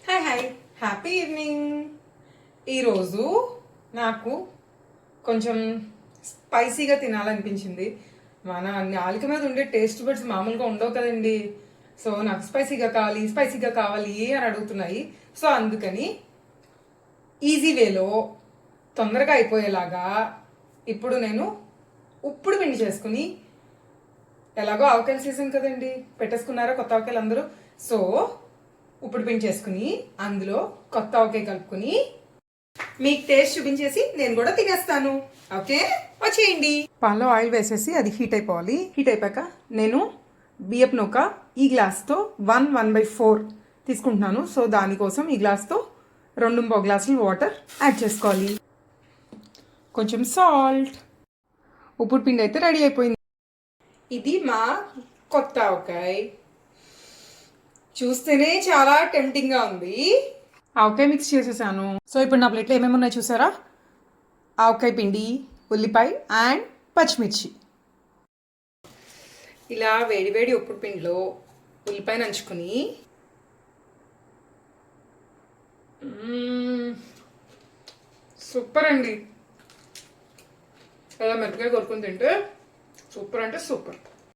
Hi hi happy evening. ఈరోజు నాకు కొంచెం స్పైసీగా తినాలనిపించింది. మన నాలుక మీద ఉండే టేస్ట్ బడ్స్ మామూలుగా ఉండవు కదండి. సో నాకు స్పైసీగా కావాలి అని అడుగుతున్నాయి. సో అందుకని ఈజీ వేలో తొందరగా అయిపోయేలాగా ఇప్పుడు నేను ఉప్పుడు పిండి చేసుకుని, ఎలాగో ఆవకాయల సీజన్ కదండి, పెట్టేసుకున్నారా కొత్త ఆవకాయలు అందరూ. సో ఉప్పుడు పిండి చేసుకుని అందులో కొత్త ఆవకాయ కలుపుకుని మీకు టేస్ట్ చూపించేసి నేను కూడా తినేస్తాను. ఓకే, వచ్చేయండి. పాలలో ఆయిల్ వేసేసి అది హీట్ అయిపోవాలి. హీట్ అయిపోయాక నేను బియ్యపు నూక ఈ గ్లాస్తో 1/4 తీసుకుంటున్నాను. సో దానికోసం ఈ గ్లాస్తో 2.5 గ్లాసులు వాటర్ యాడ్ చేసుకోవాలి. కొంచెం సాల్ట్. ఉప్పుడు పిండి అయితే రెడీ అయిపోయింది. ఇది మా కొత్త ఆవకాయ. చూస్తేనే చాలా టెంప్టింగ్గా ఉంది. ఆవకాయ మిక్స్ చేసేసాను. సో ఇప్పుడు నా ప్లేట్లో ఏమేమి ఉన్నాయి చూసారా? ఆవకాయ పిండి, ఉల్లిపాయ అండ్ పచ్చిమిర్చి. ఇలా వేడి ఉప్పుడు పిండిలో ఉల్లిపాయ నంచుకుని సూపర్ అండి. అలా మిరపకాయ కొరుకుని తింటే సూపర్ అంటే సూపర్.